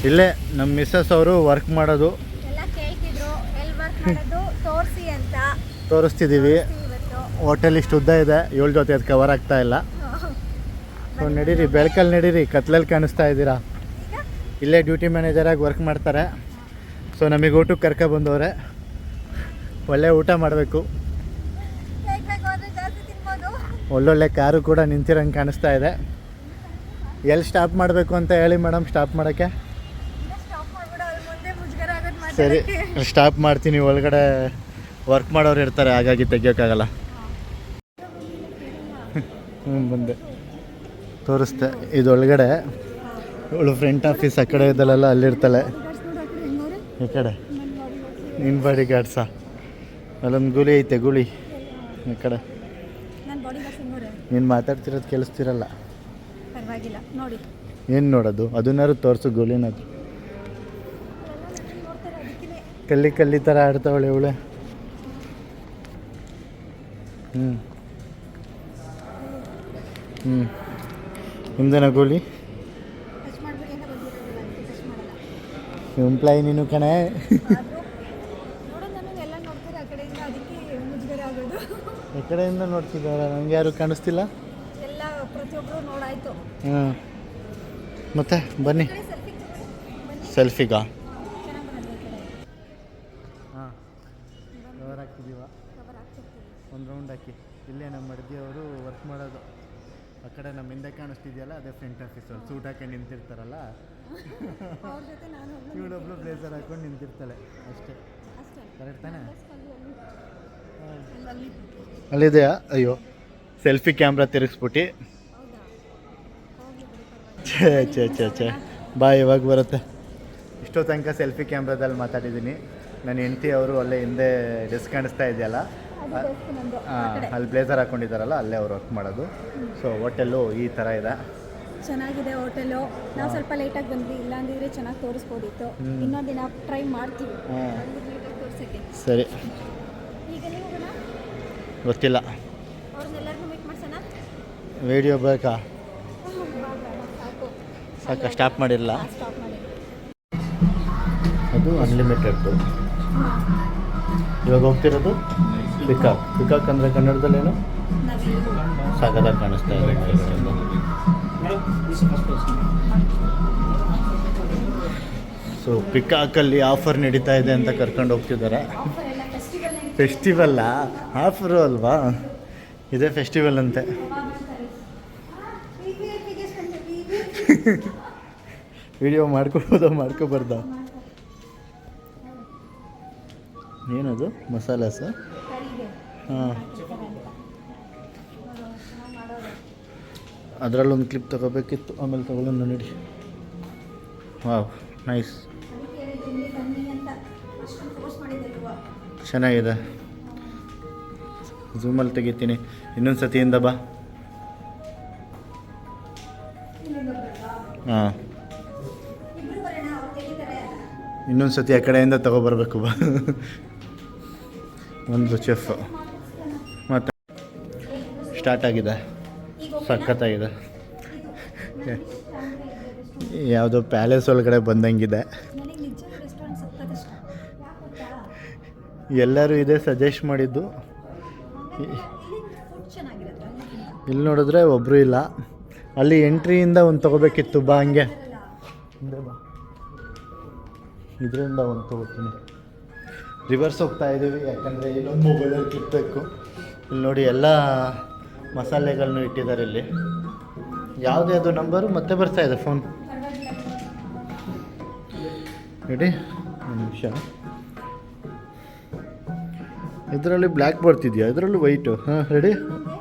ಇಲ್ಲೇ ನಮ್ಮ ಮಿಸ್ಸಸ್ ಅವರು ವರ್ಕ್ ಮಾಡೋದು. ಎಲ್ಲ ಕೇಳ್ತಿದ್ರು ಎಲ್ಲಿ ವರ್ಕ್ ಮಾಡೋದು ತೋರಿಸಿ ಅಂತ ತೋರಿಸ್ತಿದ್ದೀವಿ. ಇವತ್ತು ಹೋಟೆಲ್ ಇಷ್ಟು ಉದ್ದ ಇದೆ, 7 ಜೊತೆ ಅದು ಕವರ್ ಆಗ್ತಾ ಇಲ್ಲ. ಸೊ ನಡೀರಿ, ಬೆಳಕಲ್ಲಿ ನಡೀರಿ, ಕತ್ಲಲ್ಲಿ ಕಾಣಿಸ್ತಾ ಇದ್ದೀರಾ. ಈಗ ಇಲ್ಲೇ ಡ್ಯೂಟಿ ಮ್ಯಾನೇಜರಾಗಿ ವರ್ಕ್ ಮಾಡ್ತಾರೆ. ಸೊ ನಮಗೆ ಊಟಕ್ಕೆ ಕರ್ಕೊಬಂದವ್ರೆ. ಒಳ್ಳೆ ಊಟ ಮಾಡಬೇಕು. ಬೇಗ ಬೇಗ ಹೋದ್ರೆ ಜಾಸ್ತಿ ತಿನ್ಬೋದು. ಒಳ್ಳೊಳ್ಳೆ ಕಾರು ಕೂಡ ನಿಂತಿರಂಗೆ ಕಾಣಿಸ್ತಾ ಇದೆ. ಎಲ್ಲಿ ಸ್ಟಾಪ್ ಮಾಡಬೇಕು ಅಂತ ಹೇಳಿ ಮೇಡಮ್, ಸ್ಟಾಪ್ ಮಾಡೋಕ್ಕೆ. ಸ್ಟಾಪ್ ಮಾಡ್ಬಿಡು, ಅಲ್ಲಿ ಮುಂದೆ ಮುಜುಗರ ಆಗೋದು ಸರಿ, ಮಾತಾಡೋಕ್ಕೆ. ಸ್ಟಾಪ್ ಮಾಡ್ತೀನಿ. ಒಳಗಡೆ ವರ್ಕ್ ಮಾಡೋರು ಇರ್ತಾರೆ, ಹಾಗಾಗಿ ತೆಗಿಯೋಕ್ಕಾಗಲ್ಲ. ಬಂದೆ, ತೋರಿಸ್ದೆ. ಇದು ಒಳಗಡೆ ಇವಳು ಫ್ರಂಟ್ ಆಫೀಸ್ ಆ ಕಡೆ ಇದ್ದಲ್ಲ, ಅಲ್ಲಿರ್ತಾಳೆ. ಈ ಕಡೆ ನಿನ್ನ ಬಾಡಿ ಗಾರ್ಡ್ಸಾ? ಅಲ್ಲೊಂದು ಗುಳಿ ಐತೆ, ಗುಳಿ ಈ ಕಡೆ. ನನ್ನ ಬಾಡಿ ಗಾರ್ಡ್ಸ್ ಹೆಂಗೋರೆ? ನೀನು ಮಾತಾಡ್ತಿರೋದು ಕೇಳಿಸ್ತಿರಲ್ಲ. ಪರವಾಗಿಲ್ಲ ನೋಡಿ. ಏನು ನೋಡೋದು? ಅದನ್ನಾರು ತೋರಿಸು, ಗುಳಿನಾದ್ರು. ನೋಡ್ತಾರೆ ಅದಕ್ಕೆ. ಕಲ್ಲಿ ಕಲ್ಲಿ ಥರ ಆಡ್ತಾವಳೆ ಇವಳೆ. ನಿಮ್ದೇನ ಗೋಲಿ? ಟಚ್ ಮಾಡ್ಬಿಡಿ ಅಂತ ಬಂದಿರೋದಿಲ್ಲ, ಅದಕ್ಕೆ ಟಚ್ ಮಾಡಲ್ಲ. ಎಂಪ್ಲಾಯಿ ನೀನು ಕಣೆ. ನೋಡೋದು ನನಗೆ ಎಲ್ಲ ನೋಡ್ತಾರೆ ಆ ಕಡೆಯಿಂದ, ಅದಕ್ಕೆ ಮುಜುಗರ ಆಗೋದು. ಈ ಕಡೆಯಿಂದ ನೋಡ್ತಿದ್ದಾರ, ನನಗೆ ಯಾರು ಕಾಣಿಸ್ತಿಲ್ಲ. ಎಲ್ಲ ಪ್ರತಿಯೊಬ್ಬರು ನೋಡಾಯ್ತು. ಮತ್ತೆ ಬನ್ನಿ ಸೆಲ್ಫಿ ಬನ್ನಿ. ಸೆಲ್ಫಿಗಾ? ಚೆನ್ನಾಗಿ ಬರೋದು ಈ ಕಡೆ. ಹಾಂ, ಕವರ್ ಹಾಕ್ತಿದ್ದೀವ. ಕವರ್ ಹಾಕ್ತಿರ್ತೀವಿ. ಒಂದು ರೌಂಡ್ ಹಾಕಿ. ಇಲ್ಲೇ ನಮ್ಮ ಅಡುಗೆ ಅವರು ವರ್ಕ್ ಮಾಡೋದು. ಆ ಕಡೆ ನಮ್ಮ ಹಿಂದೆ ಕಾಣಿಸ್ತಿದೆಯಲ್ಲ, ಅದೇ ಫ್ರಂಟ್ ಆಫೀಸರು. ಸೂಟ್ ಹಾಕೊಂಡು ನಿಂತಿರ್ತಾರಲ್ಲ, ಅವ್ರ ಜೊತೆ ನಾನು ಇವಳೊಬ್ಳು ಬ್ಲೇಸರ್ ಹಾಕೊಂಡು ನಿಂತಿರ್ತಾಳೆ ಅಷ್ಟೇ. ಅಷ್ಟೇ. ಕರೆಕ್ಟ್ ತಾನೆ? ಅಲ್ಲಿ ಅಲ್ಲಿದೆಯಾ? ಅಯ್ಯೋ, ಸೆಲ್ಫಿ ಕ್ಯಾಮ್ರಾ ತಿರುಗಿಸ್ಬಿಟ್ಟು. ಹೌದಾ? ಹೋಗ್ಲಿ ಬಿಡಿ, ಪರವಾಗಿಲ್ಲ. ಛೇ ಬಾಯ್, ಇವಾಗ ಬರುತ್ತೆ. ಇಷ್ಟೋ ತನಕ ಸೆಲ್ಫಿ ಕ್ಯಾಮ್ರಾದಲ್ಲಿ ಮಾತಾಡಿದ್ದೀನಿ. ನನ್ನ ಹೆಂಡತಿ ಅವರು ಅಲ್ಲೇ ಹಿಂದೆ ಡೆಸ್ಕ್ ಕಾಣಿಸ್ತಾ ಇದೆಯಲ್ಲ, ಅದು ಡೆಸ್ಕ್ ನಂದು. ಆ ಕಡೆ. ಅಲ್ಲಿ ಬ್ಲೇಸರ್ ಹಾಕೊಂಡಿದ್ದಾರಲ್ಲ, ಅಲ್ಲೇ ಅವ್ರು ವರ್ಕ್ ಮಾಡೋದು. ಸೊ ಹೋಟೆಲ್ಲು ಈ ಥರ ಇದೆ. ಚೆನ್ನಾಗಿದೆ ಹೋಟೆಲು. ನಾವು ಸ್ವಲ್ಪ ಲೇಟಾಗಿ ಬಂದ್ವಿ, ಇಲ್ಲಾಂದಿದ್ರೆ ಚೆನ್ನಾಗಿ ತೋರಿಸ್ಬೋದಿತ್ತು. ಇನ್ನೊಂದು ದಿನ ಟ್ರೈ ಮಾಡ್ತೀವಿ ಅಲ್ಲಿ ನೀಟಾಗಿ ತೋರ್ಸೋಕ್ಕೆ. ಸರಿ, ಈಗ ನೀವು ಹೋಗೋಣ, ಗೊತ್ತಿಲ್ಲ. ಅವ್ರನ್ನೆಲ್ಲರಿಗೂ ಮೀಟ್ ಮಾಡ್ಸೋಣ. ವಿಡಿಯೋ ಬೇಕಾ? ಸಾಕು, ಸಾಕು, ಸ್ಟಾಪ್ ಮಾಡಿರಲ್ಲ. ಸ್ಟಾಪ್ ಮಾಡಿ. ಅದು ಅನ್ಲಿಮಿಟೆಡ್ದು. ಇವಾಗ ಹೋಗ್ತಿರೋದು ಪಿಕಾಕ್. ಪಿಕಾಕ್ ಅಂದರೆ ಕನ್ನಡದಲ್ಲೇನು? ಸಾಗದಾಗ ಕಾಣಿಸ್ತಾ ಇದೆ. ಸೊ ಪಿಕಾಕಲ್ಲಿ ಆಫರ್ ನಡೀತಾ ಇದೆ ಅಂತ ಕರ್ಕೊಂಡು ಹೋಗ್ತಿದ್ದಾರೆ. ಫೆಸ್ಟಿವಲ್ಲಾ? ಆಫರು ಅಲ್ವಾ? ಇದೇ ಫೆಸ್ಟಿವಲ್ ಅಂತೆ. ವಿಡಿಯೋ ಮಾಡ್ಕೊಬಾರ್ದ? ಏನದು? ಮಸಾಲ ಸರ್? ಹಾಂ, ಅದರಲ್ಲೊಂದು ಕ್ಲಿಪ್ ತಗೋಬೇಕಿತ್ತು, ಆಮೇಲೆ ತಗೊಳ್ಳೋಣ. ನೋಡಿ, ವಾವ್, ನೈಸ್, ಚೆನ್ನಾಗಿದೆ. ಝೂಮಲ್ಲಿ ತೆಗಿತೀನಿ. ಇನ್ನೊಂದು ಸತಿಯಿಂದ ಬಾ. ಹಾಂ, ಇನ್ನೊಂದು ಸತಿ ಆ ಕಡೆಯಿಂದ ತಗೊಬರ್ಬೇಕು ಬಾ. ಒಂದು ಚೆಫ್ ಮತ್ತು ಸ್ಟಾರ್ಟ್ ಆಗಿದೆ. ಸಖತ್ತಾಗಿದೆ. ಯಾವುದೋ ಪ್ಯಾಲೇಸ್ ಒಳಗಡೆ ಬಂದಂಗಿದೆ. ಎಲ್ಲರೂ ಇದೇ ಸಜೆಸ್ಟ್ ಮಾಡಿದ್ದು. ಇಲ್ಲಿ ನೋಡಿದ್ರೆ ಒಬ್ಬರು ಇಲ್ಲ. ಅಲ್ಲಿ ಎಂಟ್ರಿಯಿಂದ ಒಂದು ತೊಗೋಬೇಕಿತ್ತು. ಬಾ ಹಂಗೆ ಹಿಂದೆ ಬಾ, ಇದರಿಂದ ಒಂದು ತೊಗೋತೀನಿ. ರಿವರ್ಸ್ ಹೋಗ್ತಾ ಇದ್ದೀವಿ, ಯಾಕಂದರೆ ಇನ್ನೊಂದು ಮೊಬೈಲಲ್ಲಿ ಕಿತ್ತಬೇಕು. ಇಲ್ಲಿ ನೋಡಿ, ಎಲ್ಲ ಮಸಾಲೆಗಳನ್ನೂ ಇಟ್ಟಿದ್ದಾರೆ ಇಲ್ಲಿ. ಯಾವುದ್ಯಾವುದು ನಂಬರು ಮತ್ತೆ ಬರ್ತಾ ಇದೆ ಫೋನ್. ರೆಡಿ? ಒಂದು ನಿಮಿಷ. ಇದರಲ್ಲಿ ಬ್ಲ್ಯಾಕ್ ಬರ್ತಿದೆಯಾ? ಇದರಲ್ಲೂ ವೈಟು. ಹಾಂ, ರೆಡಿ?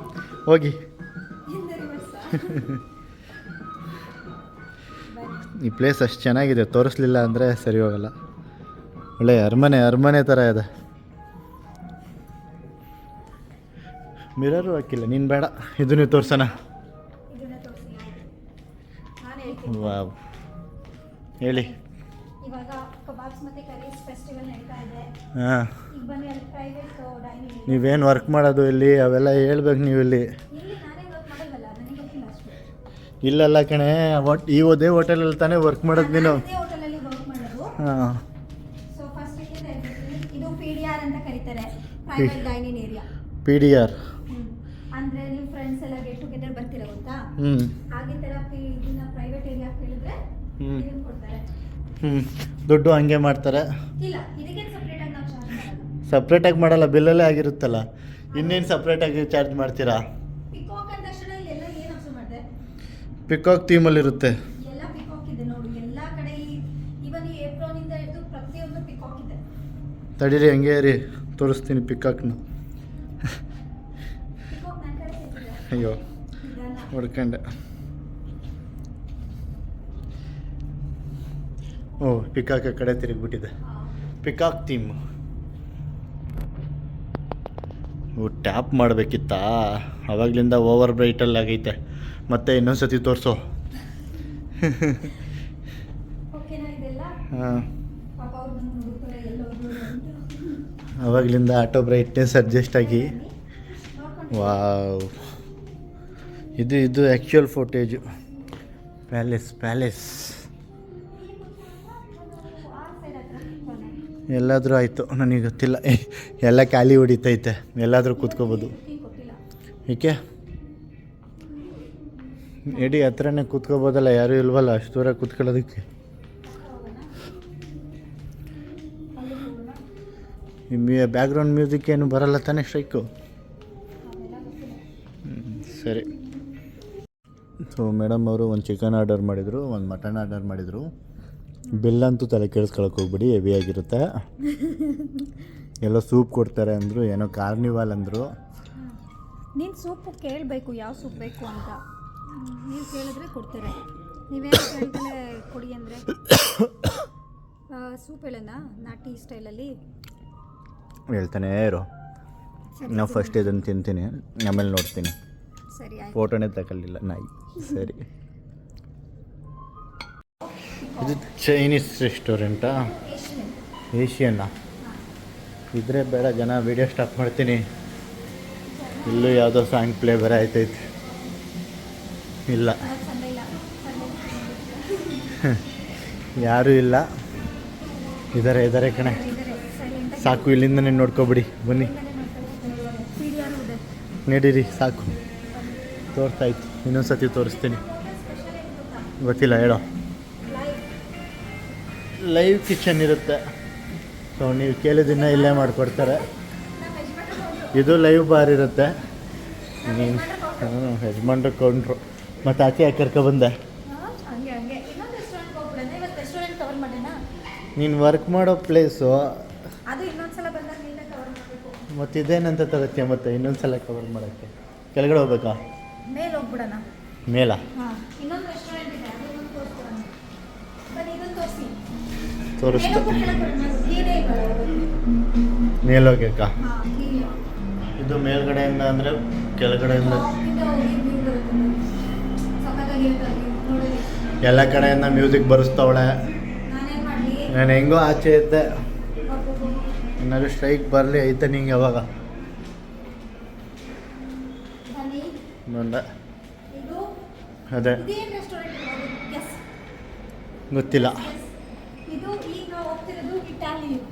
ಹೋಗಿ. ಈ ಪ್ಲೇಸ್ ಅಷ್ಟು ಚೆನ್ನಾಗಿದೆ, ತೋರಿಸ್ಲಿಲ್ಲ ಅಂದರೆ ಸರಿ ಹೋಗಲ್ಲ. ಒಳ್ಳೆ ಅರಮನೆ ಥರ ಇದೆ. ಮಿರರು ಹಾಕಿಲ್ಲ, ನೀನು ಬೇಡ, ಇದನ್ನೇ ತೋರ್ಸೋಣ. ವಾವ್, ಹೇಳಿ. ಇವಾಗ ಕಬಾಬ್ಸ್ ಮತ್ತೆ ಕರೀಸ್ ಫೆಸ್ಟಿವಲ್ ನಡೀತಾ ಇದೆ. ಹಾಂ, ಈಗ ಬನ್ನಿ, ಅಲ್ಲಿ ಪ್ರೈವೇಟ್ ಡೈನಿಂಗ್. ನೀವೇನು ವರ್ಕ್ ಮಾಡೋದು ಇಲ್ಲಿ ಅವೆಲ್ಲ ಹೇಳ್ಬೇಕು ನೀವು. ಇಲ್ಲಿ ಇಲ್ಲಿ ನಾನೇ ವರ್ಕ್ ಮಾಡಲ್ವಲ್ಲ, ನನಗೆ ಗೊತ್ತಿಲ್ಲ ಅಷ್ಟು. ಇಲ್ಲಲ್ಲ ಕಣೆ, ಈ ಹೋಟೆಲಲ್ಲಿ ತಾನೇ ವರ್ಕ್ ಮಾಡೋದು ನೀನು. ಅದೇ ಹೋಟೆಲಲ್ಲಿ ಹಾಂ. ಸೊ ಫಸ್ಟ್ ಇದು PDR ಅಂತ ಕರೀತಾರೆ, ಪ್ರೈವೇಟ್ ಡೈನಿಂಗ್ ಏರಿಯಾ. PDR. ಅಂದರೆ ನೀವು ಫ್ರೆಂಡ್ಸ್ ಎಲ್ಲ ಗೆಟ್ ಟುಗೆದರ್ ಬರ್ತೀರ ಗೊತ್ತಾ, ಹ್ಞೂ ಹಾಗೆ ಥರ ಇದನ್ನ ಪ್ರೈವೇಟ್ ಏರಿಯಾ ಕೇಳಿದ್ರೆ ಇದನ್ನ ಕೊಡ್ತಾರೆ. ದುಡ್ಡು ಹಂಗೆ ಮಾಡ್ತಾರೆ. ಇಲ್ಲ, ಇದಕ್ಕೆ ಸಪ್ರೇಟಾಗಿ ನಾವು ಚಾರ್ಜ್ ಮಾಡಲ್ಲ. ಸಪ್ರೇಟಾಗಿ ಮಾಡಲ್ಲ, ಬಿಲ್ಲಲ್ಲೇ ಆಗಿರುತ್ತಲ್ಲ. ಇನ್ನೇನು ಸಪ್ರೇಟಾಗಿ ಚಾರ್ಜ್ ಮಾಡ್ತೀರಾ? ಪಿಕಾಕ್ ಅಂದ ತಕ್ಷಣ ಇಲ್ಲೆಲ್ಲ ಏನು ಅಬ್ಸರ್ವ್ ಮಾಡಿದೆ, ಪಿಕಾಕ್ ಥೀಮಲ್ಲಿರುತ್ತೆ. ಎಲ್ಲ ಪಿಕಾಕ್ ಇದೆ ನೋಡು, ಎಲ್ಲ ಕಡೆ ಇವನ್ ಈ ಏಪ್ರೋನಿಂದ ಹಿಡಿದು ಪ್ರತಿಯೊಂದು ಪಿಕಾಕ್ ಇದೆ. ತಡೀರಿ, ಹಂಗೆ ರೀ, ತೋರಿಸ್ತೀನಿ ಪಿಕಾಕ್ನ. ಪಿಕಾಕ್ ನನ್ನ ಕಡೆ ಸಿಗ್ತಿದೆ. ಅಯ್ಯೋ ಇದನ್ನ ಹೊಡ್ಕೊಂಡೆ. ಓ, ಪಿಕಾಕ್ ಕಡೆ ತಿರುಗಿಬಿಟ್ಟಿದೆ. Peacock theme. ಓ, ಟ್ಯಾಪ್ ಮಾಡಬೇಕಿತ್ತಾ? ಆವಾಗಲಿಂದ ಓವರ್ ಬ್ರೈಟಲ್ಲಿ ಆಗೈತೆ. ಮತ್ತೆ ಇನ್ನೊಂದ್ಸತಿ ತೋರಿಸೋ. ಓಕೆನಾ ಇದೆಲ್ಲ? ಹಾಂ, ಪಾಪ ಅವ್ರು ಬಂದು ನೋಡ್ತಾರೆ ಎಲ್ಲೋದ್ರು ಅಂತ. ಆವಾಗಲಿಂದ ಆಟೋ ಬ್ರೈಟ್ನೆಸ್ ಅಡ್ಜಸ್ಟ್ ಆಗಿ. ನೋಡ್ಕೊಂಡು ವಾವ್, ಇದು ಆ್ಯಕ್ಚುಯಲ್ ಫೋಟೇಜು. ಪ್ಯಾಲೇಸ್ ಆ ಸೈಡ್ ಹತ್ರ ಕೊನೆ. ಎಲ್ಲಾದರೂ ಆಯಿತು, ನನಗೆ ಗೊತ್ತಿಲ್ಲ. ಎಲ್ಲ ಖಾಲಿ ಹೊಡಿತೈತೆ, ಎಲ್ಲಾದರೂ ಕೂತ್ಕೋಬೋದು. ಟೀ ಕೊಟ್ಟಿಲ್ಲ. ಏಕೆ ಎಡಿ ಹತ್ರನೇ ಕೂತ್ಕೋಬೋದಲ್ಲ, ಯಾರೂ ಇಲ್ವಲ್ಲ ಅಷ್ಟು ದೂರ ಕೂತ್ಕೊಳ್ಳೋದಕ್ಕೆ. ಹೋಗೋಣ, ಅಲ್ಲಿ ಹೋಗೋಣ. ಈ ಬ್ಯಾಕ್ಗ್ರೌಂಡ್ ಮ್ಯೂಸಿಕ್ ಏನು ಬರಲ್ಲ ತಾನೇ ಸ್ಟ್ರೈಕು? ಅದೆಲ್ಲ ಗೊತ್ತಿಲ್ಲ. ಸರಿ. ಸೊ ಮೇಡಮ್ ಅವರು ಒಂದು ಚಿಕನ್ ಆರ್ಡರ್ ಮಾಡಿದರು, ಒಂದು ಮಟನ್ ಆರ್ಡರ್ ಮಾಡಿದರು. ಬಿಲ್ ಅಂತೂ ತಲೆ ಕೇಳಿಸ್ಕೊಳಕ್ಕೆ ಹೋಗ್ಬಿಡಿ, ಹೆವಿಯಾಗಿರುತ್ತೆ. ಎಲ್ಲ ಸೂಪ್ ಕೊಡ್ತಾರೆ ಅಂದರು, ಏನೋ ಕಾರ್ನಿವಾಲ್ ಅಂದರು. ನೀನು ಸೂಪು ಕೇಳಬೇಕು, ಯಾವ ಸೂಪ್ ಬೇಕು ಅಂತ. ನೀವು ಕೇಳಿದ್ರೆ ಕೊಡ್ತಾರೆ. ನೀವೇನು ಕೇಳ್ತಲೇ ಕೊಡಿ ಅಂದರೆ ಸೂಪ್ ಹೇಳೋಣ ನಾಟಿ ಸ್ಟೈಲಲ್ಲಿ. ಹೇಳ್ತಾನೆ ಇರು. ಸರಿ ನಾವು ಫಸ್ಟ್ ಇದನ್ನು ತಿಂತೀನಿ, ಆಮೇಲೆ ನೋಡ್ತೀನಿ. ಸರಿ ಆಯ್ತು. ಫೋಟೋನೇ ತಗೊಳ್ಳಿಲ್ಲ ನಾಯಿ. ಸರಿ. ಇದು ಚೈನೀಸ್ ರೆಸ್ಟೋರೆಂಟಾ? ಏಷಿಯನ್ನಾ? ಇದ್ರೆ ಬೇಡ, ಜನ ವೀಡಿಯೋ ಸ್ಟಾಪ್ ಮಾಡ್ತೀನಿ. ಇಲ್ಲೂ ಯಾವುದೋ ಸಾಂಗ್ ಪ್ಲೇ ಬೇರೆ ಆಯ್ತೈತೆ. ಇಲ್ಲ, ಸಂಡೆ ಇಲ್ಲ, ಯಾರೂ ಇಲ್ಲ. ಇದ್ದಾರೆ ಕಣೆ. ಸೈಲೆಂಟಾಗಿ ಸಾಕು, ಇಲ್ಲಿಂದನೇ ನೋಡ್ಕೊಬಿಡಿ. ಬನ್ನಿ, PDR ಇದೆ. ನಡೀರಿ, ಸಾಕು. ತೋರ್ಸಾಯ್ತು, ಇನ್ನೊಂದು ಸತಿ ತೋರಿಸ್ತೀನಿ. ಗೊತ್ತಿಲ್ಲ, ಹೇಳೋ. ಲೈವ್ ಕಿಚನ್ ಇರುತ್ತೆ. ಸೊ ನೀವು ಕೇಳಿದ್ದನ್ನ ಇಲ್ಲೇ ಮಾಡಿಕೊಡ್ತಾರೆ. ಇದು ಲೈವ್ ಬಾರ್ ಇರುತ್ತೆ. ನೀನು ಯಜಮಾನ್ರು ಕೌಂಟ್ರು. ಮತ್ತು ಆಚೆ ಯಾಕೆ ಕರ್ಕೊಬಂದೆ? ಹಂಗೆ ಇನ್ನೊಂದು ರೆಸ್ಟೋರೆಂಟ್ಗೆ ಹೋಗ್ಬಿಡೋಣ. ಇವತ್ತು ರೆಸ್ಟೋರೆಂಟ್ ಕವರ್ ಮಾಡೋಣ. ನೀನು ವರ್ಕ್ ಮಾಡೋ ಪ್ಲೇಸು ಅದು ಇನ್ನೊಂದ್ಸಲ ಬಂದಾಗ ನೀನೇ ಕವರ್ ಮಾಡಬೇಕು. ಮತ್ತು ಇದೇನಂತ ತಗತ್ಯ ಮತ್ತೆ ಇನ್ನೊಂದು ಸಲ ಕವರ್ ಮಾಡೋಕ್ಕೆ? ಕೆಳಗಡೆ ಹೋಗ್ಬೇಕಾ? ಮೇಲೆ ಹೋಗ್ಬಿಡೋಣ. ಮೇಲ? ಹಾಂ, ಇನ್ನೊಂದು ರೆಸ್ಟೋರೆಂಟ್ ಇದೆ, ಅದೊಂದು ತೋರಿಸ್ಬಿಡೋಣ. ಬನ್ನಿ, ಇದೊಂದು ತೋರಿಸಿ. ತೋರಿಸ್ತಾ ನೀನೇ ಮೇಲೋಗ್ಬೇಕಾ? ಹಾಂ, ಹೀಗೆ. ಇದು ಮೇಲ್ಗಡೆಯಿಂದ ಅಂದರೆ ಕೆಳಗಡೆಯಿಂದ ಟಾಪಿಂದ ಹೋಗಿ ವ್ಯೂ ಬರುತ್ತೆ ನೋಡಿ. ಸಖತ್ತಾಗಿರುತ್ತೆ ಅಲ್ಲಿ ನೋಡೋದಕ್ಕೆ. ಎಲ್ಲ ಕಡೆಯಿಂದ ಮ್ಯೂಸಿಕ್ ಬರೆಸ್ತವಳೆ. ನಾನೇನು ಮಾಡಲಿ? ನಾನು ಹೆಂಗೋ ಆಚೆ ಇದ್ದೆ. ಏನಾದ್ರು ಸ್ಟ್ರೈಕ್ ಬರಲಿ ಐತೆ ನಿಂಗೆ ಯಾವಾಗ ಬನ್ನಿ. ಬಂದ? ಇದು ಅದೇ ಇದೇನು ರೆಸ್ಟೋರೆಂಟ್? ಎಸ್, ಗೊತ್ತಿಲ್ಲ. ಇದು ಈಗ ನಾವು ಹೋಗ್ತಿರೋದು ಇಟಾಲಿಯನ್.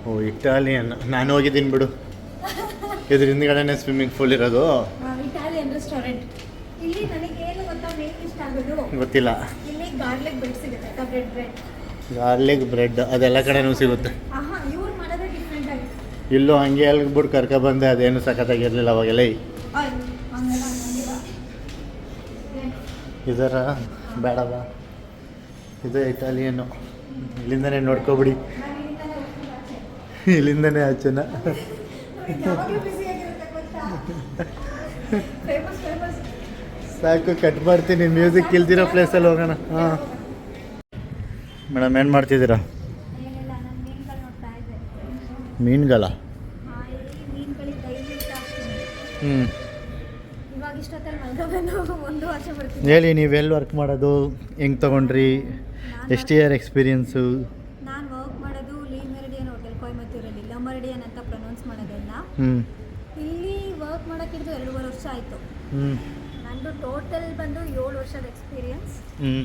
ಓ, ಇಟಾಲಿಯನ್. ನಾನು ಹೋಗಿದ್ದೀನಿ ಬಿಡು. ಇದ್ರ ಹಿಂದ್ಗಡೆನೇ ಸ್ವಿಮ್ಮಿಂಗ್ ಪೂಲ್ ಇರೋದು. Italian restaurant. ಇಲ್ಲಿ ನನಗೆ ಏನು ಗೊತ್ತಾ ಮೇನ್ ಇಷ್ಟ ಆಗೋದು? ಗೊತ್ತಿಲ್ಲ. ಇಲ್ಲಿ ಗಾರ್ಲಿಕ್ ಬ್ರೆಡ್ ಸಿಗುತ್ತೆ, ಬ್ರೆಡ್. ಗಾರ್ಲಿಕ್ ಬ್ರೆಡ್ ಅದೆಲ್ಲ ಕಡೆನೂ ಸಿಗುತ್ತೆ. ಆಹಾ, ಇವ್ರು ಮಾಡೋದೇ ಡಿಫ್ರೆಂಟ್ ಆಗಿ. ಇಲ್ಲೂ ಹಂಗೆ ಎಲ್ಬಿಟ್ಟು ಕರ್ಕೊಬಂದೆ, ಅದೇನು ಸಖತ್ತಾಗಿರಲಿಲ್ಲ ಅವಾಗೆಲ್ಲ. ಹಂಗೆಲ್ಲ ಹಂಗಿಲ್ಲ. ಇದರ ಬೇಡವಾ? ಇದು ಇಟಾಲಿಯನ್ನು. ಇಲ್ಲಿಂದನೇ ನೋಡ್ಕೊಬಿಡಿ, ನಾನು ಇಲ್ಲಿಂದಲೇ ಹೋಗ್ತೀನಿ ಆಚೆ. ಇಲ್ಲಿಂದನೇ ಆಚೆನ. ಅವ್ರಿಗೆ ಯಾವಾಗಲೂ ಬ್ಯುಸಿ ಆಗಿರುತ್ತೆ ಗೊತ್ತಾ? ಫೇಮಸ್. ಸಾಕು, ಕಟ್ ಮಾಡ್ತೀನಿ. ಮ್ಯೂಸಿಕ್ ಇಲ್ದಿರೋ ಪ್ಲೇಸಲ್ಲಿ ಹೋಗೋಣ. ಹಾಂ ಮೇಡಮ್, ಏನು ಮಾಡ್ತಿದ್ದೀರಾ? ಏನಿಲ್ಲ, ನಾನು ಮೀನುಗಳು ನೋಡ್ತಾ ಇದ್ದೆ. ಮೀನುಗಳ? ಇಲ್ಲಿ ಮೀನುಗಳಿಗೆ ಡೈಲಿ ಇಷ್ಟ ಆಗ್ತೀನಿ. ಹ್ಞೂ, ಇವಾಗ ಇಷ್ಟೊತ್ತಲ್ಲಿ ಮಲ್ಕೋಬೇಕು. 1 ವರ್ಷ ಬರ್ತೀನಿ. ಹೇಳಿ, ನೀವೆಲ್ಲಿ ವರ್ಕ್ ಮಾಡೋದು, ಹೆಂಗೆ ತೊಗೊಂಡ್ರಿ, ಎಷ್ಟು ಇಯರ್ ಎಕ್ಸ್ಪೀರಿಯನ್ಸು? ನಾನು ವರ್ಕ್ ಮಾಡೋದು ಲೀ ಮೆರಿಡಿಯನ್ ಹೋಟೆಲ್ ಕೊಯಮತ್ತೂರಲ್ಲಿ. ಲ ಮೆರಿಡಿಯನ್ ಅಂತ ಪ್ರೊನೌನ್ಸ್ ಮಾಡೋದನ್ನ. ಹ್ಞೂ ಇಲ್ಲಿ ವರ್ಕ್ ಮಾಡೋಕ್ಕಿದ್ದು 2.5 ವರ್ಷ ಆಯಿತು. ಹ್ಞೂ ನಂದು ಟೋಟಲ್ ಬಂದು 7 ವರ್ಷದ ಎಕ್ಸ್ಪೀರಿಯನ್ಸ್. ಹ್ಞೂ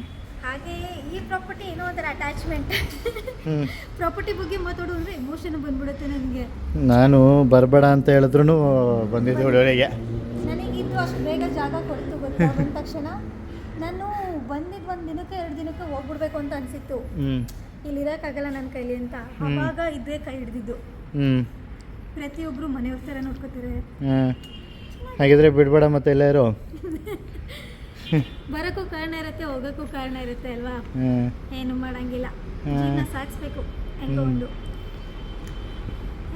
ಹಾಗೆ ಈ ಪ್ರಾಪರ್ಟಿ ಏನೋ ಒಂಥರ ಅಟ್ಯಾಚ್ಮೆಂಟ್. ಹ್ಞೂ ಪ್ರಾಪರ್ಟಿ ಬಗ್ಗೆ ಮಾತಾಡು ಅಂದರೆ ಎಮೋಷನ್ ಬಂದ್ಬಿಡುತ್ತೆ ನನಗೆ. ನಾನು ಬರಬೇಡ ಅಂತ ಹೇಳಿದ್ರು ಬಂದಿದ್ದೆ ಒಳಗೆ. ನನಗಿದ್ದು ಅಷ್ಟು ಬೇಗ ಜಾಗ ಕೊಡ್ತು ಗೊತ್ತಾ. ಬಂದ ತಕ್ಷಣ ನಾನು ಬಂದಿದ್ದು 1 ದಿನಕ್ಕೆ 2 ದಿನಕ್ಕೆ ಹೋಗ್ಬಿಡ್ಬೇಕು ಅಂತ ಅನಿಸಿತ್ತು. ಹ್ಞೂ ಇಲ್ಲಿರೋಕ್ಕಾಗಲ್ಲ ನನ್ನ ಕೈಲಿ ಅಂತ. ಅವಾಗ ಇದೇ ಕೈ ಹಿಡ್ದಿದ್ದು. ಹ್ಞೂ ಪ್ರತಿಯೊಬ್ಬರು ಮನೆಯವ್ರ ಥರ ನೋಡ್ಕೋತಾರೆ. ಹಾಂ ಹಾಗಿದ್ರೆ ಬಿಡಬೇಡ ಮತ್ತೆ ಎಲ್ಲರೂ. ಬರೋಕ್ಕೂ ಕಾರಣ ಇರುತ್ತೆ, ಹೋಗೋಕ್ಕೂ ಕಾರಣ ಇರುತ್ತೆ ಅಲ್ವಾ. ಹ್ಞೂ ಏನು ಮಾಡೋಂಗಿಲ್ಲ, ಜೀವನ ಸಾಗಿಸ್ಬೇಕು ಹೆಂಗೋ ಒಂದು.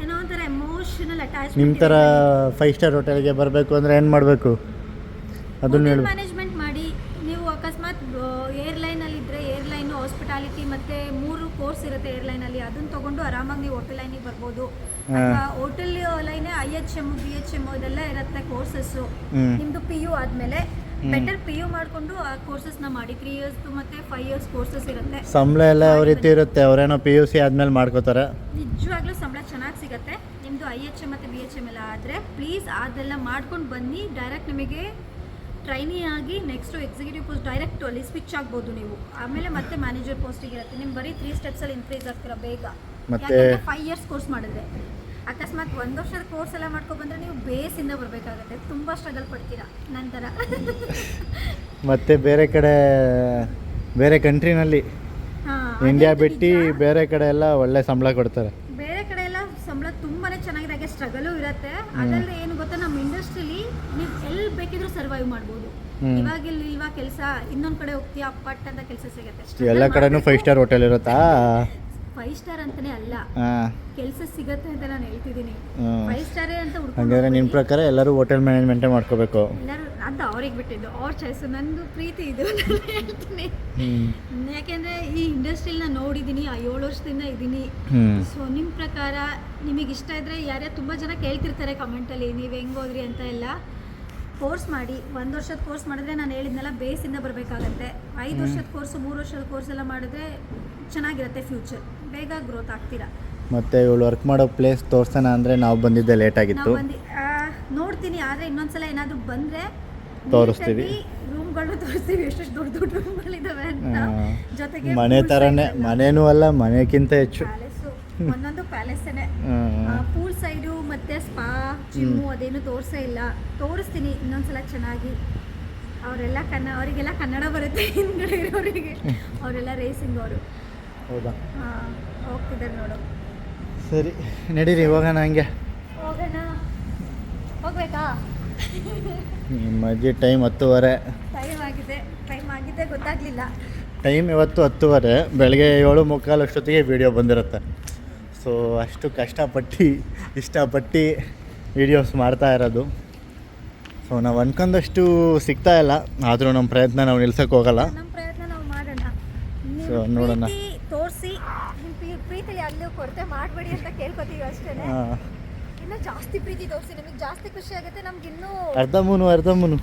ಏನೋ ಒಂಥರ ಎಮೋಷನಲ್ ನಿಮ್ಮ ಅಟ್ಯಾಚ್ಮೆಂಟ್. ಥರ 5 ಸ್ಟಾರ್ ಹೋಟೆಲ್ಗೆ ಬರಬೇಕು ಅಂದರೆ ಏನು ಮಾಡಬೇಕು ಅದನ್ನು ಹೇಳು. ಮ್ಯಾನೇಜ್ಮೆಂಟ್ ಮಾಡಿ. ನೀವು ಅಕಸ್ಮಾತ್ ಏರ್ಲೈನಲ್ಲಿದ್ದರೆ ಏರ್ಲೈನು, ಹಾಸ್ಪಿಟಾಲಿಟಿ ಮತ್ತು 3 ಕೋರ್ಸ್ ಇರುತ್ತೆ ಏರ್ಲೈನಲ್ಲಿ. ಅದನ್ನು ತೊಗೊಂಡು ಆರಾಮಾಗಿ ನೀವು ಹೋಟೆಲ್ ಲೈನಿಗೆ ಬರ್ಬೋದು. ಅಥವಾ ಹೋಟೆಲ್ ಲೈನೇ IHM BHM ಇದೆಲ್ಲ ಇರುತ್ತೆ ಕೋರ್ಸಸ್ಸು. ನಿಮ್ಮದು PU ಆದಮೇಲೆ ಬೆಟರ್ PU ಮಾಡಿಕೊಂಡು ಆ ಕೋರ್ಸಸ್ನ ಮಾಡಿ. 3 ಇಯರ್ಸ್ ಮತ್ತು 5 ಇಯರ್ಸ್ ಕೋರ್ಸಸ್ ಇರುತ್ತೆ. ಸಂಬಳ ಎಲ್ಲ ಯಾವ ರೀತಿ ಇರುತ್ತೆ? ಅವರೇನೋ PUC ಆದಮೇಲೆ ಮಾಡ್ಕೋತಾರೆ. ನಿಜವಾಗ್ಲೂ ಸಂಬಳ ಚೆನ್ನಾಗಿ ಸಿಗುತ್ತೆ. ನಿಮ್ಮದು IHM ಮತ್ತು BHM ಎಲ್ಲ ಆದರೆ ಪ್ಲೀಸ್ ಅದೆಲ್ಲ ಮಾಡ್ಕೊಂಡು ಬನ್ನಿ. ಡೈರೆಕ್ಟ್ ನಿಮಗೆ ಟ್ರೈನಿ ಆಗಿ ನೆಕ್ಸ್ಟು ಎಕ್ಸಿಕ್ಯೂಟಿವ್ ಪೋಸ್ಟ್ ಡೈರೆಕ್ಟ್ ಅಲ್ಲಿ ಸ್ವಿಚ್ ಆಗ್ಬೋದು ನೀವು. ಆಮೇಲೆ ಮತ್ತೆ ಮ್ಯಾನೇಜರ್ ಪೋಸ್ಟಿಗೆ ಇರುತ್ತೆ. ನಿಮ್ಮ ಬರೀ 3 ಸ್ಟೆಪ್ಸಲ್ಲಿ ಇನ್ಕ್ರೀಸ್ ಆಗ್ತೀರಾ ಬೇಗ. ಮತ್ತೆ 5 ಇಯರ್ಸ್ ಕೋರ್ಸ್ ಮಾಡಿದ್ರೆ. ಅಕಸ್ಮಾತ್ 1 ವರ್ಷದ ಕೋರ್ಸ್ ಎಲ್ಲ ಮಾಡ್ಕೊಬಂದ್ರೆ ನೀವು ಬೇಸಿಂದ ಬರಬೇಕಾಗತ್ತೆ. ತುಂಬ ಸ್ಟ್ರಗಲ್ ಪಡ್ತೀರಾ ನಂತರ. ಮತ್ತೆ ಬೇರೆ ಕಂಟ್ರಿನಲ್ಲಿ ಇಂಡಿಯಾ ಬಿಟ್ಟು ಬೇರೆ ಕಡೆ ಎಲ್ಲ ಒಳ್ಳೆ ಸಂಬಳ ಕೊಡ್ತಾರೆ. ಬೇರೆ ಕಡೆ ಎಲ್ಲ ಸಂಬಳ ತುಂಬಾ ಚೆನ್ನಾಗಿದೆ. ಹಾಗೆ ಸ್ಟ್ರಗಲು ಇರುತ್ತೆ. ಅದಲ್ಲದೆ ಏನು ಗೊತ್ತಾ, ನಮ್ಮ ಇಂಡಸ್ಟ್ರಿಲಿ ನೀವು ಎಲ್ಲಿ ಬೇಕಿದ್ರೂ ಸರ್ವೈವ್ ಮಾಡ್ಬೋದು. ಇವಾಗ ಕೆಲಸ ಇನ್ನೊಂದು ಕಡೆ ಹೋಗ್ತೀಯಾ ಪಟ್ ಅಂತ ಕೆಲಸ ಸಿಗುತ್ತೆ. ಎಲ್ಲ ಕಡೆನೂ 5 ಸ್ಟಾರ್ ಹೋಟೆಲ್ ಇರುತ್ತಾ? 5 ಸ್ಟಾರ್ ಅಂತಾನೆ ಅಲ್ಲ, ಕೆಲಸ ಸಿಗತ್ತೆ ಅಂತ ನಾನು ಹೇಳ್ತಿದ್ದೀನಿ. 5 ಸ್ಟಾರೇ ಅಂತ ಹಾಗಾದ್ರೆ ನಿಮ್ಮ ಪ್ರಕಾರ ಎಲ್ಲರೂ ಹೋಟೆಲ್ ಮ್ಯಾನೇಜ್ಮೆಂಟೇ ಮಾಡ್ಕೋಬೇಕು? ಎಲ್ಲರೂ ಅದು ಅವ್ರಿಗೆ ಬಿಟ್ಟಿದ್ದು, ಅವ್ರ ಚಾಯ್ಸು. ನಂದು ಪ್ರೀತಿ ಇದು ನಾನು ಹೇಳ್ತೀನಿ. ಯಾಕೆಂದರೆ ಈ ಇಂಡಸ್ಟ್ರಿನ ನೋಡಿದ್ದೀನಿ, 7 ವರ್ಷದಿಂದ ಇದ್ದೀನಿ. ಸೊ ನಿಮ್ಮ ಪ್ರಕಾರ ನಿಮಗೆ ಇಷ್ಟ ಇದ್ದರೆ ಯಾರ್ಯಾರು ತುಂಬ ಜನ ಕೇಳ್ತಿರ್ತಾರೆ ಕಮೆಂಟಲ್ಲಿ ನೀವು ಹೆಂಗೆ ಹೋದ್ರಿ ಅಂತ ಎಲ್ಲ. ಕೋರ್ಸ್ ಮಾಡಿ. 1 ವರ್ಷದ ಕೋರ್ಸ್ ಮಾಡಿದ್ರೆ ನಾನು ಹೇಳಿದ್ನೆಲ್ಲ ಬೇಸಿಂದ ಬರಬೇಕಾಗತ್ತೆ. 5 ವರ್ಷದ ಕೋರ್ಸು 3 ವರ್ಷದ ಕೋರ್ಸ್ ಎಲ್ಲ ಮಾಡಿದ್ರೆ ಚೆನ್ನಾಗಿರುತ್ತೆ ಫ್ಯೂಚರ್. ಬೇಗ ಗ್ರೋತ್ ಆಗ್ತೀರಾ. ಮತ್ತೆ ಇವಳು ವರ್ಕ್ ಮಾಡೋ ಪ್ಲೇಸ್ ತೋರಿಸೋಣ ಅಂದರೆ ನಾವು ಬಂದಿದ್ದೆ ಲೇಟ್ ಆಗಿತ್ತು. ನೋಡ್ತೀನಿ, ಆದರೆ ಇನ್ನೊಂದ್ಸಲ ಏನಾದರೂ ಬಂದರೆ ತೋರಿಸ್ತೀವಿ. ರೂಮ್ಗಳು ತೋರಿಸ್ತೀವಿ, ಎಷ್ಟು ದೊಡ್ಡ ರೂಮ್ಗಳಿದ್ದಾವೆ ಅಂತ. ಜೊತೆಗೆ ಮನೆ ಥರನೇ, ಮನೇನೂ ಅಲ್ಲ ಮನೆಗಿಂತ ಹೆಚ್ಚು. ಪ್ಯಾಲೇಸು, ಒಂದೊಂದು ಪ್ಯಾಲೇಸೇನೆ. ಪೂಲ್ ಸೈಡು ಮತ್ತು ಸ್ಪಾ ಜಿಮ್ಮು ಅದೇನು ತೋರಿಸೇ ಇಲ್ಲ. ತೋರಿಸ್ತೀನಿ ಇನ್ನೊಂದ್ಸಲ ಚೆನ್ನಾಗಿ. ಅವರಿಗೆಲ್ಲ ಕನ್ನಡ ಬರುತ್ತೆ ಹಿಂದ್ಗಡೆ ಇರೋರಿಗೆ. ಅವರೆಲ್ಲ ರೇಸಿಂಗ್ ಅವರು. ಹೌದಾ? ಹೋಗ್ತಿದ್ದಾರೆ ನೋಡು. ಸರಿ ನಡೀರಿ ಹೋಗೋಣ. ಹಂಗೆ ಹೋಗ್ಬೇಕಾ? ನಿಮ್ಮ ಅಜ್ಜಿ ಟೈಮ್ 10:30. ಟೈಮ್ ಆಗಿದೆ ಗೊತ್ತಾಗಲಿಲ್ಲ. ಟೈಮ್ ಇವತ್ತು 10:30. ಬೆಳಗ್ಗೆ 7:45 ಅಷ್ಟೊತ್ತಿಗೆ ವೀಡಿಯೋ ಬಂದಿರುತ್ತೆ. ಸೊ ಅಷ್ಟು ಕಷ್ಟಪಟ್ಟು ಇಷ್ಟಪಟ್ಟು ವೀಡಿಯೋಸ್ ಮಾಡ್ತಾ ಇರೋದು. ಸೊ ನಾವು ಅನ್ಕೊಂಡಷ್ಟು ಸಿಗ್ತಾ ಇಲ್ಲ, ಆದರೂ ನಮ್ಮ ಪ್ರಯತ್ನ ನಾವು ನಿಲ್ಸೋಕ್ಕೆ ಹೋಗಲ್ಲ. ನಮ್ಮ ಪ್ರಯತ್ನ ನಾವು ಮಾಡೋಣ. ಸೊ ನೋಡೋಣ. ತೋರಿಸಿ ಪ್ರೀತಿ ಅಲ್ಲೂ ಕೊರತೆ ಮಾಡಬೇಡಿ ಅಂತ ಕೇಳ್ಕೊತೀವಿ ಅಷ್ಟೇ. ಇನ್ನೂ ಜಾಸ್ತಿ ಪ್ರೀತಿ ತೋರಿಸಿ, ನಿಮಗೆ ಜಾಸ್ತಿ ಖುಷಿ ಆಗುತ್ತೆ. ನಮ್ಗೆ ಇನ್ನೂ ಅರ್ಧ ಮೂನು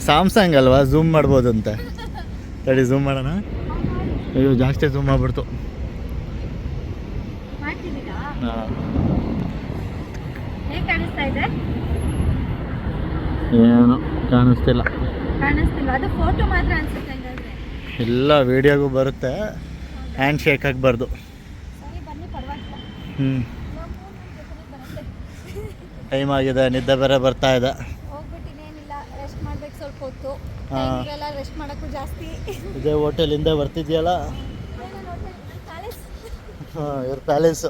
ಸ್ಯಾಮ್ಸಂಗ್ ಅಲ್ವಾ, ಝೂಮ್ ಮಾಡ್ಬೋದು ಅಂತ. ತಡಿ ಝೂಮ್ ಮಾಡೋಣ. ಅಯ್ಯೋ ಜಾಸ್ತಿ ಝೂಮ್ ಆಗ್ಬಿಡ್ತು. ಹೇಗೆ ಕಾಣಿಸ್ತಾ ಇದೆ? ಏನೋ ಕಾಣಿಸ್ತಿಲ್ಲ. ಅದು ಫೋಟೋ ಮಾತ್ರ ಅನ್ಸುತ್ತೆ. ಹಂಗಾದ್ರೆ ಎಲ್ಲ ವೀಡಿಯೋಗೂ ಬರುತ್ತೆ, ಹ್ಯಾಂಡ್ ಶೇಕ್ ಆಗಬಾರ್ದು. ಸರಿ ಬನ್ನಿ, ಪರವಾಗಿಲ್ಲ. ಟೈಮ್ ಆಗಿದೆ, ನಿದ್ದೆ ಬೇರೆ ಬರ್ತಾ ಇದೆ. ಹೋಗ್ಬಿಟ್ಟಿನೇನಿಲ್ಲ, ರೆಸ್ಟ್ ಮಾಡ್ಬೇಕು ಸ್ವಲ್ಪ ಹೊತ್ತು. ಎಲ್ಲ ರೆಸ್ಟ್ ಮಾಡೋಕ್ಕೂ ಜಾಸ್ತಿ. ಇದೇ ಹೋಟೆಲಿಂದ ಬರ್ತಿದ್ಯಲ್ಲ? ಇವ್ರ ಪ್ಯಾಲೇಸು.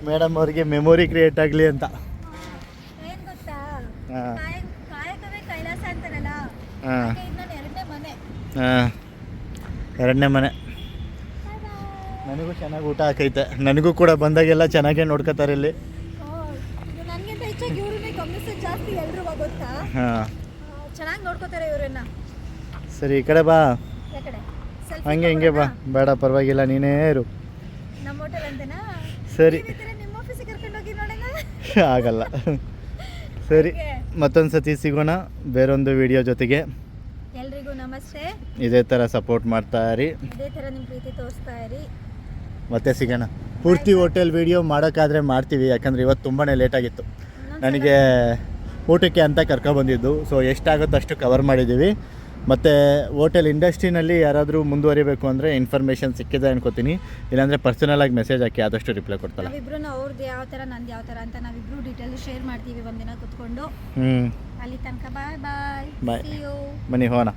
ಮೇಡಮ್ ಅವ್ರಿಗೆ ಮೆಮೊರಿ ಕ್ರಿಯೇಟ್ ಆಗಲಿ ಅಂತ. ಏನು ಗೊತ್ತಾ, ಕಾಯಕವೇ ಕೈಲಾಸ ಅಂತಾರಲ್ಲ. ಎರಡನೇ ಮನೆ. ನನಗೂ ಚೆನ್ನಾಗಿ ಊಟ ಹಾಕೈತೆ. ನನಗೂ ಕೂಡ ಬಂದಾಗೆಲ್ಲ ಚೆನ್ನಾಗೇ ನೋಡ್ಕೋತಾರೆ ಇಲ್ಲಿ. ನನಗಿಂತ ಹೆಚ್ಚಾಗಿ ಇವ್ರನ್ನೇ ಗಮನಿಸೋದು ಜಾಸ್ತಿ ಎಲ್ರು ಗೊತ್ತಾ. ಚೆನ್ನಾಗಿ ನೋಡ್ಕೋತಾರೆ ಇವ್ರನ್ನ. ಸರಿ ಈ ಕಡೆ ಬಾ. ಹಂಗೆ ಹಿಂಗೆ ಬಾ, ಬೇಡ ಪರವಾಗಿಲ್ಲ, ನೀನೇ ಇರು. ನಮ್ಮ ಹೋಟೆಲ್ ಅಂತನಾ? ಸರಿ, ನಿಮ್ಮ ಆಫೀಸಿಗೆ ಕರ್ಕೊಂಡು ಹೋಗಿ ನೋಡೋಣ. ಆಗಲ್ಲ. ಸರಿ, ಮತ್ತೊಂದು ಸತಿ ಸಿಗೋಣ ಬೇರೊಂದು ವಿಡಿಯೋ ಜೊತೆಗೆ. ಎಲ್ರಿಗೂ ನಮಸ್ತೆ. ಇದೇ ಥರ ಸಪೋರ್ಟ್ ಮಾಡ್ತಾ ಇರಿ, ಇದೇ ಥರ ನಿಮ್ಮ ಪ್ರೀತಿ ತೋರಿಸ್ತಾ ಇರಿ. ಮತ್ತೆ ಸಿಗೋಣ. ಪೂರ್ತಿ ಹೋಟೆಲ್ ವಿಡಿಯೋ ಮಾಡೋಕ್ಕಾದ್ರೆ ಮಾಡ್ತೀವಿ, ಯಾಕಂದರೆ ಇವತ್ತು ತುಂಬಾ ಲೇಟಾಗಿತ್ತು. ನನಗೆ ಊಟಕ್ಕೆ ಅಂತ ಕರ್ಕೊಬಂದಿದ್ದು. ಸೊ ಎಷ್ಟಾಗುತ್ತೋ ಅಷ್ಟು ಕವರ್ ಮಾಡಿದ್ದೀವಿ. ಮತ್ತು ಹೋಟೆಲ್ ಇಂಡಸ್ಟ್ರಿನಲ್ಲಿ ಯಾರಾದರೂ ಮುಂದುವರಿಬೇಕು ಅಂದರೆ ಇನ್ಫಾರ್ಮೇಷನ್ ಸಿಕ್ಕಿದೆ ಅನ್ಕೋತೀನಿ. ಇಲ್ಲಾಂದರೆ ಪರ್ಸನಲಾಗಿ ಮೆಸೇಜ್ ಹಾಕಿ ಆದಷ್ಟು ರಿಪ್ಲೈ ಕೊಡ್ತಾಳೆ. ನಾವಿಬ್ರು ಅವ್ರದ್ದು ಯಾವ ಥರ ನಂದು ಯಾವ ಥರ ಅಂತ ನಾವಿಬ್ರು ಡೀಟೇಲ್ ಶೇರ್ ಮಾಡ್ತೀವಿ ಒಂದಿನ ಕುತ್ಕೊಂಡು. ಅಲ್ಲಿ ತನಕ ಬಾಯ್ ಬಾಯ್ ಬಾಯ್. See you. ಬನ್ನಿ ಹೋಗೋಣ.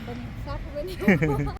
ಬನ್ನಿ ಸಾಕು ಬನ್ನಿ